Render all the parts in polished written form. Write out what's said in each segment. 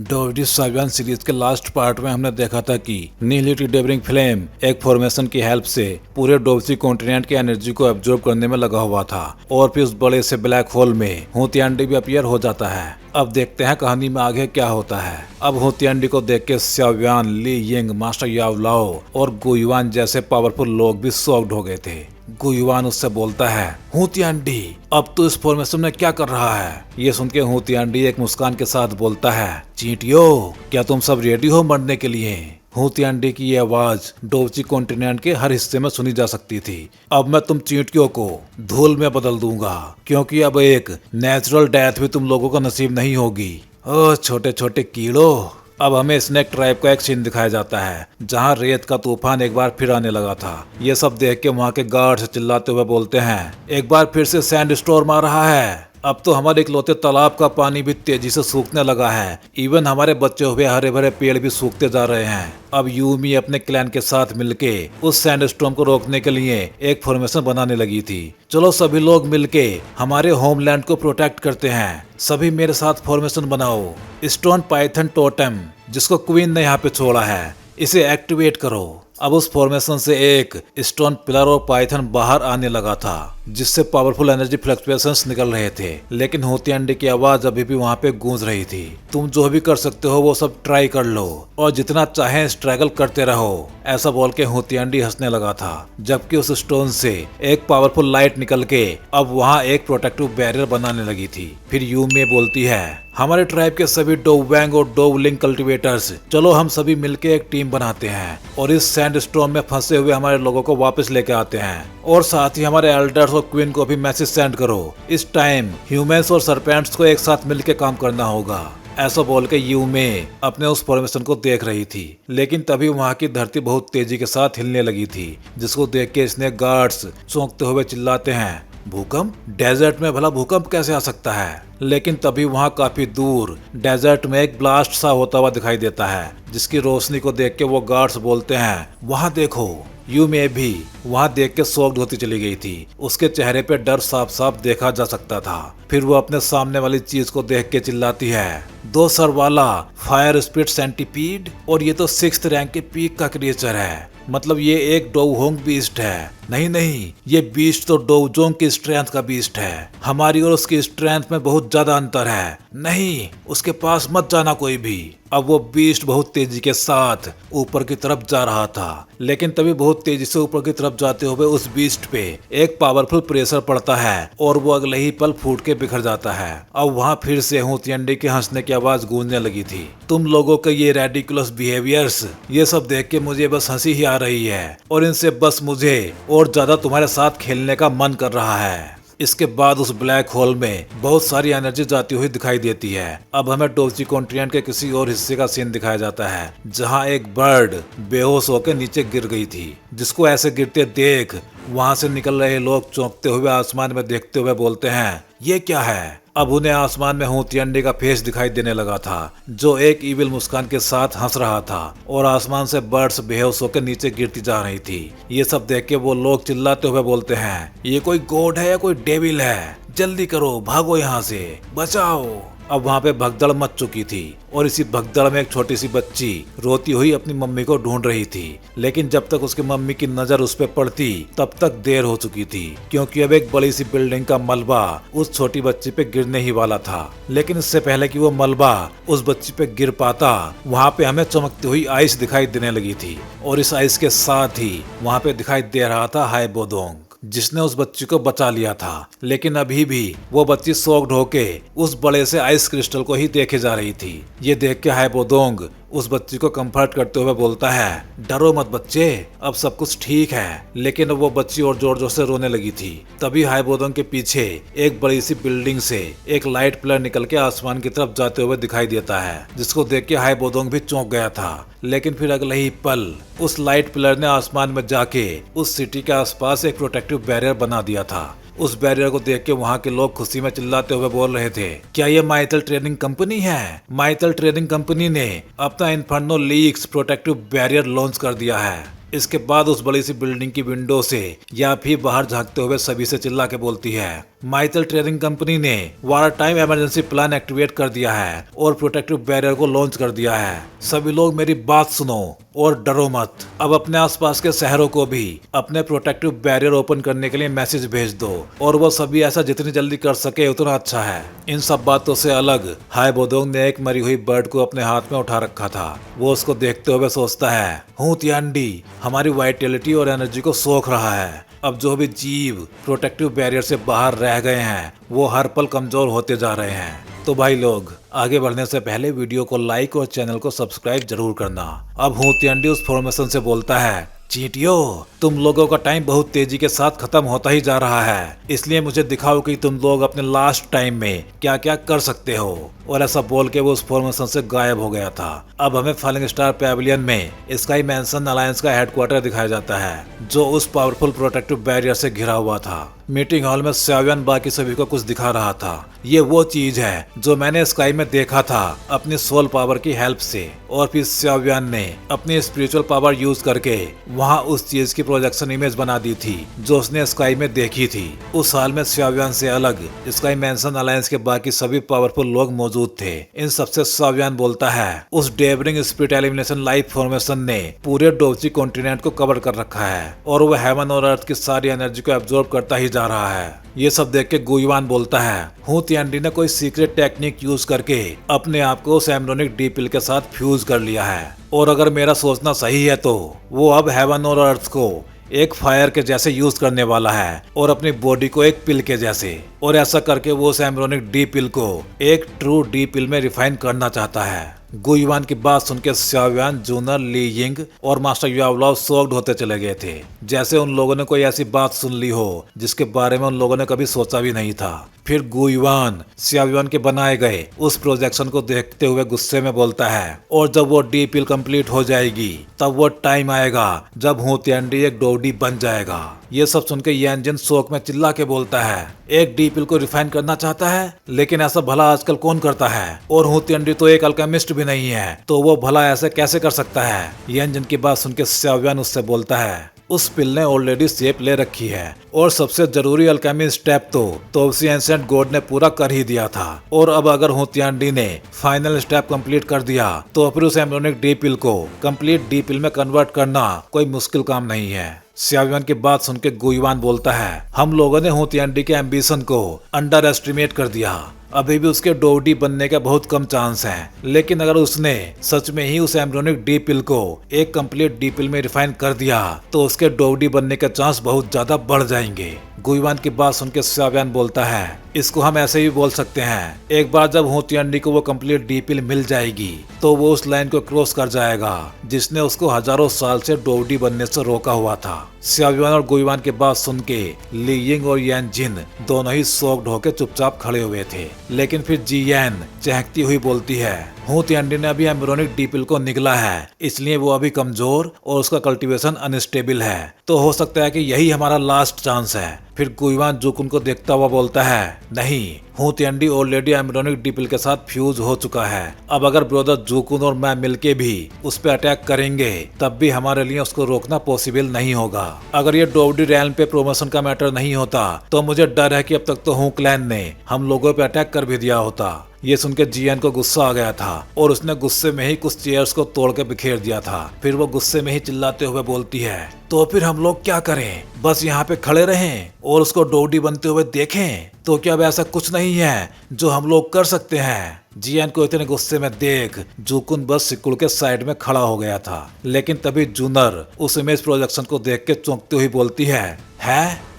Dowry साइवन series के last part में हमने देखा था कि नीली डेवरिंग फ्लेम एक फॉर्मेशन की हेल्प से पूरे डोवसी कॉन्टिनेंट की एनर्जी को एब्जॉर्ब करने में लगा हुआ था और फिर उस बड़े से ब्लैक होल में होतियांडी भी अपीयर हो जाता है। अब देखते हैं कहानी में आगे क्या होता है। अब होतियांडी को देख के स्याव्यान, ली यिंग, मास्टर यावलाओ और गुयुआन जैसे पावरफुल लोग भी शॉक्ड हो गए थे। गुयुआन उससे बोलता है, होतियांडी अब तो इस फॉर्मेशन में क्या कर रहा है। ये सुन के होतियांडी एक मुस्कान के साथ बोलता है, चींटियों क्या तुम सब रेडी हो मरने के लिए। होतियांडी की ये आवाज डोवसी कॉन्टिनेंट के हर हिस्से में सुनी जा सकती थी। अब मैं तुम चींटियों को धूल में बदल दूंगा, क्योंकि अब एक नेचुरल डेथ भी तुम लोगों को नसीब नहीं होगी। ओ छोटे छोटे कीड़ों। अब हमें स्नेक ट्राइब का एक सीन दिखाया जाता है जहां रेत का तूफान एक बार फिर आने लगा था। ये सब देख के वहां के गार्ड्स चिल्लाते हुए बोलते हैं, एक बार फिर से सैंड स्टॉर्म आ रहा है। अब तो हमारे इकलौते तालाब का पानी भी तेजी से सूखने लगा है। इवन हमारे बचे हुए हरे भरे पेड़ भी सूखते जा रहे हैं। अब यूमी अपने क्लैन के साथ मिलके उस सैंडस्टॉर्म को रोकने के लिए एक फॉर्मेशन बनाने लगी थी। चलो सभी लोग मिलके हमारे होमलैंड को प्रोटेक्ट करते हैं। सभी मेरे साथ फॉर्मेशन बनाओ। स्टोन पाइथन टोटेम जिसको क्वीन ने यहाँ पे छोड़ा है, इसे एक्टिवेट करो। अब उस फॉर्मेशन से एक स्टोन पिलर और पाइथन बाहर आने लगा था जिससे पावरफुल एनर्जी फ्लक्चुएशंस निकल रहे थे, लेकिन होतियांडी की आवाज अभी भी वहां पे गूंज रही थी। तुम जो भी कर सकते हो वो सब ट्राई कर लो और जितना चाहे स्ट्रगल करते रहो। ऐसा बोल के होतियांडी हंसने लगा था, जबकि उस स्टोन से एक पावरफुल लाइट निकल के अब वहाँ एक प्रोटेक्टिव बैरियर बनाने लगी थी। फिर यूमी बोलती है, हमारे ट्राइब के सभी डोवैंग और डोवलिंग कल्टिवेटर्स, चलो हम सभी मिलके एक टीम बनाते हैं और इस सैंड स्टॉर्म में फंसे हुए हमारे लोगों को वापस लेके आते हैं। और साथ ही हमारे एल्डर्स और क्वीन को भी मैसेज सेंड करो। इस टाइम ह्यूमंस और सरपेंट्स को एक साथ मिलके काम करना होगा। ऐसा बोल के यूमे अपने उस फॉर्मेशन को देख रही थी, लेकिन तभी वहाँ की धरती बहुत तेजी के साथ हिलने लगी थी, जिसको देख के इसने गार्ड्स चौंकते हुए चिल्लाते हैं, भूकंप? डेजर्ट में भला भूकंप कैसे आ सकता है। लेकिन तभी वहाँ काफी दूर डेजर्ट में एक ब्लास्ट सा होता हुआ दिखाई देता है, जिसकी रोशनी को देख के वो गार्ड्स बोलते हैं, वहाँ देखो। यूमे भी वहाँ देख के शॉक्ड होती चली गई थी। उसके चेहरे पे डर साफ साफ देखा जा सकता था। फिर वो अपने सामने वाली चीज को देख के चिल्लाती है, 2 सर वाला फायर स्पिरिट सेंटीपीड, और ये तो 6th रैंक के पीक का क्रिएचर है। मतलब ये एक डोवहोंग बीस्ट है। नहीं, ये बीस्ट तो डोवजोंग की स्ट्रेंथ का बीस्ट है। हमारी और उसकी स्ट्रेंथ में बहुत ज्यादा अंतर है। नहीं, उसके पास मत जाना कोई भी। अब वो बीस्ट बहुत तेजी के साथ ऊपर की तरफ जा रहा था, लेकिन तभी बहुत तेजी से ऊपर की तरफ जाते हुए उस बीस्ट पे एक पावरफुल प्रेशर पड़ता है और वो अगले ही पल फूट के बिखर जाता है। अब वहाँ फिर से होतियांडी के हंसने की आवाज गूंजने लगी थी। तुम लोगों के ये रेडिकुलस बिहेवियर्स, ये सब देख के मुझे बस हंसी ही आ रही है और इनसे बस मुझे और ज्यादा तुम्हारे साथ खेलने का मन कर रहा है। इसके बाद उस ब्लैक होल में बहुत सारी एनर्जी जाती हुई दिखाई देती है। अब हमें डोवसी कॉन्टिनेंट के किसी और हिस्से का सीन दिखाया जाता है जहां एक बर्ड बेहोश होकर नीचे गिर गई थी, जिसको ऐसे गिरते देख वहां से निकल रहे लोग चौंकते हुए आसमान में देखते हुए बोलते हैं, ये क्या है। अब उन्हें आसमान में होतियांडी का फेस दिखाई देने लगा था, जो एक इविल मुस्कान के साथ हंस रहा था और आसमान से बर्ड्स बेहोश होकर नीचे गिरती जा रही थी। ये सब देख के वो लोग चिल्लाते हुए बोलते हैं, ये कोई गॉड है या कोई डेविल है, जल्दी करो, भागो यहाँ से, बचाओ। अब वहाँ पे भगदड़ मच चुकी थी और इसी भगदड़ में एक छोटी सी बच्ची रोती हुई अपनी मम्मी को ढूंढ रही थी, लेकिन जब तक उसकी मम्मी की नजर उस पर पड़ती तब तक देर हो चुकी थी, क्योंकि अब एक बड़ी सी बिल्डिंग का मलबा उस छोटी बच्ची पे गिरने ही वाला था। लेकिन इससे पहले कि वो मलबा उस बच्ची पे गिर पाता, वहाँ पे हमें चमकती हुई आइस दिखाई देने लगी थी और इस आइस के साथ ही वहाँ पे दिखाई दे रहा था हाइबोडोंग, जिसने उस बच्ची को बचा लिया था। लेकिन अभी भी वो बच्ची शॉक्ड होके उस बड़े से आइस क्रिस्टल को ही देखे जा रही थी। ये देख के हाइबोडोंग उस बच्ची को कंफर्ट करते हुए बोलता है, डरो मत बच्चे, अब सब कुछ ठीक है। लेकिन अब वो बच्ची और जोर जोर से रोने लगी थी। तभी हाइबोडोंग के पीछे एक बड़ी सी बिल्डिंग से एक लाइट पिलर निकल के आसमान की तरफ जाते हुए दिखाई देता है, जिसको देख के हाइबोडोंग भी चौंक गया था। लेकिन फिर अगले ही पल उस लाइट पिलर ने आसमान में जाके उस सिटी के आसपास एक प्रोटेक्टिव बैरियर बना दिया था। उस बैरियर को देख के वहाँ के लोग खुशी में चिल्लाते हुए बोल रहे थे, क्या ये माइथल ट्रेडिंग कंपनी है। माइथल ट्रेडिंग कंपनी ने अपना inferno leaks protective barrier launch कर दिया है। इसके बाद उस बड़ी सी बिल्डिंग की विंडो से या फिर बाहर झांकते हुए सभी से चिल्ला के बोलती है, माइटल ट्रेडिंग कंपनी ने war time emergency plan activate कर दिया है और प्रोटेक्टिव बैरियर को लॉन्च कर दिया है। सभी लोग मेरी बात सुनो और डरो मत। अब अपने आसपास के शहरों को भी अपने प्रोटेक्टिव बैरियर ओपन करने के लिए मैसेज भेज दो और वो सभी ऐसा जितनी जल्दी कर सके उतना अच्छा है। इन सब बातों से अलग हाय बोदोंग ने एक मरी हुई बर्ड को अपने हाथ में उठा रखा था। वो उसको देखते हुए सोचता है, हूँ तियांडी हमारी वाइटलिटी और एनर्जी को सोख रहा है। अब जो भी जीव प्रोटेक्टिव बैरियर से बाहर रह गए हैं वो हर पल कमजोर होते जा रहे हैं। तो भाई लोग, आगे बढ़ने से पहले वीडियो को लाइक और चैनल को सब्सक्राइब जरूर करना। अब हूँ तियांडी उस फॉर्मेशन से बोलता है, चींटियों, तुम लोगों का टाइम बहुत तेजी के साथ खत्म होता ही जा रहा है, इसलिए मुझे दिखाओ कि तुम लोग अपने लास्ट टाइम में क्या क्या कर सकते हो। और ऐसा बोल के वो उस फॉर्मेशन से गायब हो गया था। अब हमें फॉलिंग स्टार पैविलियन में स्काई मैंसन अलायंस का हेडक्वार्टर दिखाया जाता है, जो उस पावरफुल प्रोटेक्टिव बैरियर से घिरा हुआ था। मीटिंग हॉल में श्यावियन बाकी सभी को कुछ दिखा रहा था। ये वो चीज है जो मैंने स्काई में देखा था अपनी सोल पावर की हेल्प से, और फिर श्यावियन ने अपनी स्पिरिचुअल पावर यूज करके वहाँ उस चीज की प्रोजेक्शन इमेज बना दी थी जो उसने स्काई में देखी थी। उस हाल में श्यावियन से अलग स्काई मैंसन अलायंस के बाकी सभी पावरफुल लोग मौजूद थे। इन सबसे श्यावियन बोलता है, उस डेवरिंग स्पिरिट एलिमिनेशन लाइफ फॉर्मेशन ने पूरे डोवसी कॉन्टिनेंट को कवर कर रखा है और वो हेवन और अर्थ की सारी एनर्जी को एब्जॉर्ब करता ही जा रहा है। ये सब देख के गुयुआन बोलता है, हूँ तियांडी ने कोई सीक्रेट टेक्निक यूज करके अपने आप को सैमरोनिक डी पिल के साथ फ्यूज कर लिया है, और अगर मेरा सोचना सही है तो वो अब हेवन और अर्थ को एक फायर के जैसे यूज करने वाला है और अपनी बॉडी को एक पिल के जैसे, और ऐसा करके वो सैमरोनिक डी पिल को एक ट्रू डी पिल में रिफाइन करना चाहता है। गुयुआन की बात सुनकर श्यावियन, जूनर, ली यिंग और मास्टर यावलाओ शॉक्ड होते चले गए थे, जैसे उन लोगों ने कोई ऐसी बात सुन ली हो जिसके बारे में उन लोगों ने कभी सोचा भी नहीं था। फिर गुयुआन श्यावियन के बनाए गए उस प्रोजेक्शन को देखते हुए गुस्से में बोलता है, और जब वो डी पिल कंप्लीट हो जाएगी तब वो टाइम आएगा जब हूँ तियांडी एक डोडी बन जाएगा। ये सब सुनकर यानजिन शोक में चिल्ला के बोलता है, एक डी पिल को रिफाइन करना चाहता है, लेकिन ऐसा भला आजकल कौन करता है, और हूँ तियांडी तो एक अल्केमिस्ट भी नहीं है, तो वो भला ऐसे कैसे कर सकता है। यानजिन की बात सुनकर श्यावियन उससे बोलता है, उस पिल ने ऑलरेडी शेप ले रखी है और सबसे जरूरी अल्केमी स्टेप तो तोवसी एंशिएंट गॉड ने पूरा कर ही दिया था, और अब अगर हूँ तियांडी ने फाइनल स्टेप कंप्लीट कर दिया तो फिर उस एम्ब्रियोनिक डी पिल को कंप्लीट डी पिल में कन्वर्ट करना कोई मुश्किल काम नहीं है। श्यावियन की बात सुनकर गुयुआन बोलता है, हम लोगों ने हूँ तियांडी के एम्बिशन को अंडर एस्टिमेट कर दिया। अभी भी उसके डोडी बनने का बहुत कम चांस है, लेकिन अगर उसने सच में ही उस एम्ब्रियोनिक डी पिल को एक कंप्लीट डी पिल में रिफाइन कर दिया तो उसके डोडी बनने के चांस बहुत ज्यादा बढ़ जाएंगे। गुयुआन की बात सुनकर श्यावियन बोलता है, इसको हम ऐसे ही बोल सकते हैं, एक बार जब हूँ तियांडी को वो कंप्लीट डी पिल मिल जाएगी तो वो उस लाइन को क्रॉस कर जाएगा जिसने उसको हजारों साल से डोडी बनने से रोका हुआ था। श्यावियन और गुयुआन की बात सुन के ली यिंग और यानजिन दोनों ही शॉक्ड होकर चुपचाप खड़े हुए थे, लेकिन फिर जियान चहकती हुई बोलती है, हूँ तियांडी ने अभी एम्ब्रियोनिक डी पिल को निगला है, इसलिए वो अभी कमजोर और उसका कल्टीवेशन अनस्टेबल है, तो हो सकता है कि यही हमारा लास्ट चांस है। फिर गुयुआन जुकुन को देखता हुआ बोलता है, नहीं, हूँ तियांडी ऑलरेडी एम्ब्रियोनिक डी पिल के साथ फ्यूज हो चुका है। अब अगर ब्रदर जुकुन और मैं मिलके भी उस पर अटैक करेंगे तब भी हमारे लिए उसको रोकना पॉसिबल नहीं होगा। अगर ये डोवडी रैल्म पे प्रमोशन का मैटर नहीं होता तो मुझे डर है कि अब तक तो हूँ क्लैन ने हम लोगों पे अटैक कर भी दिया होता। ये सुनकर जियान को गुस्सा आ गया था और उसने गुस्से में ही कुछ चेयर्स को तोड़ के बिखेर दिया था। फिर वो गुस्से में ही चिल्लाते हुए बोलती है, तो फिर हम लोग क्या करें, बस यहाँ पे खड़े रहें और उसको डोडी बनते हुए देखें? तो क्या अब ऐसा कुछ नहीं है जो हम लोग कर सकते हैं? जियान को इतने गुस्से में देख जुकुन बस सिकुड़ के साइड में खड़ा हो गया था, लेकिन तभी जूनर उस इमेज प्रोजेक्शन को देख के चौंकते हुए बोलती है,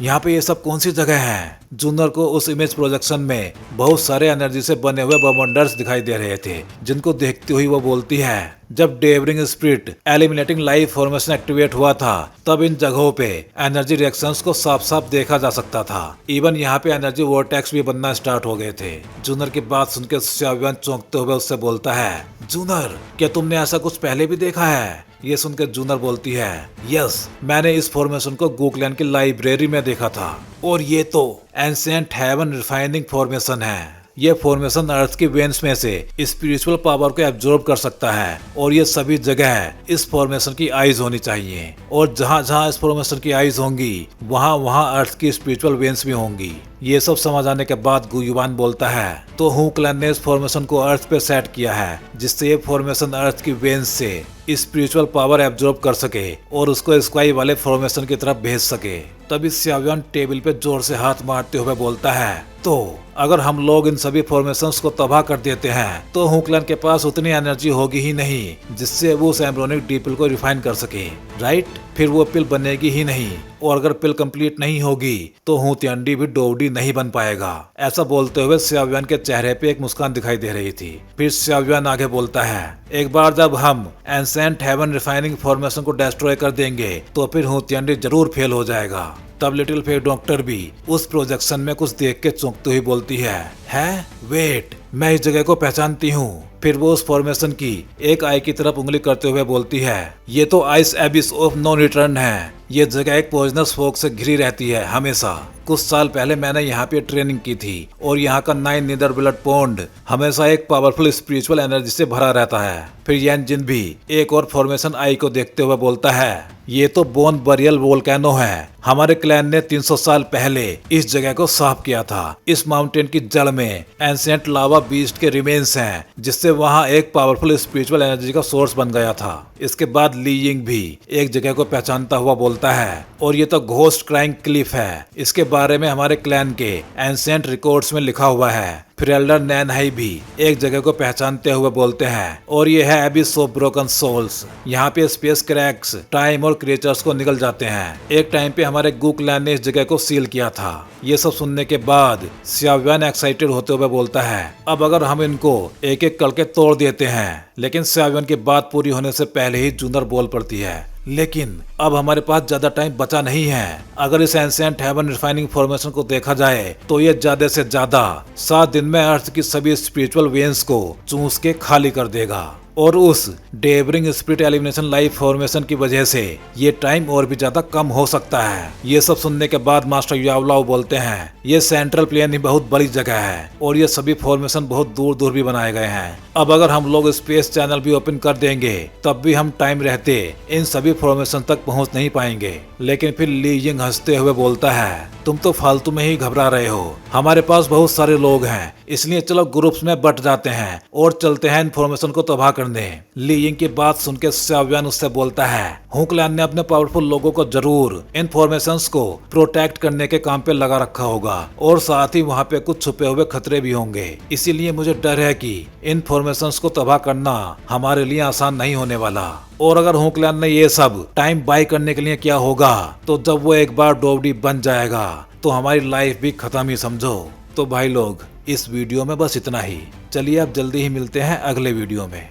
यहाँ पे ये सब कौन सी जगह है? जूनर को उस इमेज प्रोजेक्शन में बहुत सारे एनर्जी से बने हुए बमंडर्स दिखाई दे रहे थे, जिनको देखती हुई वो बोलती है, जब devouring spirit eliminating life formation activate हुआ था तब इन जगहों पे एनर्जी रिएक्शंस को साफ साफ देखा जा सकता था। इवन यहाँ पे एनर्जी वोर्टेक्स भी बनना स्टार्ट हो गए थे। जूनर की बात सुनकर श्यावियन चौंकते हुए उससे बोलता है, जूनर, क्या तुमने ऐसा कुछ पहले भी देखा है? ये सुनकर जूनर बोलती है, यस, मैंने इस फॉर्मेशन को गुकलैंड की लाइब्रेरी में देखा था और ये तो एंशिएंट हेवन रिफाइनिंग फॉर्मेशन है। ये फॉर्मेशन अर्थ की वेन्स में से स्पिरिचुअल पावर को एब्जॉर्ब कर सकता है और ये सभी जगह इस फॉर्मेशन की आईज होनी चाहिए और जहाँ जहाँ इस फॉर्मेशन की आईज होंगी वहाँ वहाँ अर्थ की स्पिरिचुअल वेन्स भी होंगी। ये सब समझ आने के बाद गुयुवान बोलता है तो हु क्लैन ने इस फॉर्मेशन को अर्थ पे सेट किया है जिससे ये फॉर्मेशन अर्थ की वेन्स से स्पिरिचुअल पावर एब्जॉर्ब कर सके और उसको स्काई वाले फॉर्मेशन की तरफ भेज सके। तभी श्याव्यान टेबल पे जोर से हाथ मारते हुए बोलता है तो अगर हम लोग इन सभी फॉर्मेशंस को तबाह कर देते हैं तो हुक्लन के पास उतनी एनर्जी होगी ही नहीं जिससे वो उस एम्ब्रोनिक डी पिल को रिफाइन कर सके, राइट? फिर वो पिल बनेगी ही नहीं और अगर पिल कंप्लीट नहीं होगी तो हुतियांडी भी डोवडी नहीं बन पाएगा। ऐसा बोलते हुए श्याव्यान के चेहरे पे एक मुस्कान दिखाई दे रही थी। फिर श्याव्यान आगे बोलता है एक बार जब हम एंसेंट हेवन रिफाइनिंग फॉर्मेशन को डिस्ट्रॉय कर देंगे तो फिर हुतियांडी जरूर फेल हो जाएगा। तब लिटिल फेयर डॉक्टर भी उस प्रोजेक्शन में कुछ देख के चौंकते हुए बोलती है वेट, मैं इस जगह को पहचानती हूँ। फिर वो उस फॉर्मेशन की एक आई की तरफ उंगली करते हुए बोलती है ये तो ice abyss of no return है। ये जगह एक पॉइजनस फॉग से घिरी रहती है हमेशा। कुछ साल पहले मैंने यहाँ पे ट्रेनिंग की थी और यहाँ का 9 नीदर ब्लड पॉन्ड हमेशा एक पावरफुल स्पिरिचुअल एनर्जी से भरा रहता है। फिर यंजिन भी एक और फॉर्मेशन आई को देखते हुए बोलता है ये तो बोन बरियल वोल्केनो है। हमारे क्लैन ने 300 साल पहले इस जगह को साफ किया था। इस माउंटेन की जड़ में एंशिएंट लावा बीस्ट के रिमेन्स हैं जिससे वहाँ एक पावरफुल स्पिरिचुअल एनर्जी का सोर्स बन गया था। इसके बाद ली यिंग भी एक जगह को पहचानता हुआ बोलता है और ये तो घोस्ट क्राइंग क्लिफ है। इसके बारे में हमारे क्लैन के एंशिएंट रिकॉर्ड्स में लिखा हुआ है। फिर एल्डर नैनहाई भी एक जगह को पहचानते हुए बोलते हैं और ये है एबिस ऑफ ब्रोकन सोल्स। यहाँ पे स्पेस क्रैक्स टाइम और क्रिएचर्स को निकल जाते हैं। एक टाइम पे हमारे गू क्लैन ने इस जगह को सील किया था। ये सब सुनने के बाद श्याव्यान एक्साइटेड होते हुए बोलता है अब अगर हम इनको एक एक करके तोड़ देते हैं। लेकिन श्याव्यान की बात पूरी होने से पहले ही जूनर बोल पड़ती है लेकिन अब हमारे पास ज्यादा टाइम बचा नहीं है। अगर इस एंशिएंट हेवन रिफाइनिंग फॉर्मेशन को देखा जाए तो ये ज्यादा से ज्यादा 7 दिन में अर्थ की सभी स्पिरिचुअल वेन्स को चूस के खाली कर देगा और उस डेवरिंग स्पिरिट एलिमिनेशन लाइफ फॉर्मेशन की वजह से ये टाइम और भी ज्यादा कम हो सकता है। ये सब सुनने के बाद मास्टर यावलाओ बोलते हैं ये सेंट्रल प्लेन ही बहुत बड़ी जगह है और ये सभी फॉर्मेशन बहुत दूर दूर भी बनाए गए हैं। अब अगर हम लोग स्पेस चैनल भी ओपन कर देंगे तब भी हम टाइम रहते इन सभी फॉर्मेशन तक पहुंच नहीं पाएंगे। लेकिन फिर ली यिंग हंसते हुए बोलता है तुम तो फालतू में ही घबरा रहे हो। हमारे पास बहुत सारे लोग हैं इसलिए चलो ग्रुप्स में बट जाते हैं और चलते हैं इन्फॉर्मेशन को तबाह करने। ली यिंग की बात सुन के श्याव्यान उससे बोलता है हु क्लैन ने अपने पावरफुल लोगों को जरूर इन्फॉर्मेशंस को प्रोटेक्ट करने के काम पे लगा रखा होगा और साथ ही वहाँ पे कुछ छुपे हुए खतरे भी होंगे। इसीलिए मुझे डर है कि इन्फॉर्मेशंस को तबाह करना हमारे लिए आसान नहीं होने वाला। और अगर हु क्लैन ने ये सब टाइम बाय करने के लिए किया होगा तो जब वो एक बार डोवडी बन जाएगा तो हमारी लाइफ भी खत्म ही समझो। तो भाई लोग इस वीडियो में बस इतना ही। चलिए अब जल्दी ही मिलते हैं अगले वीडियो में।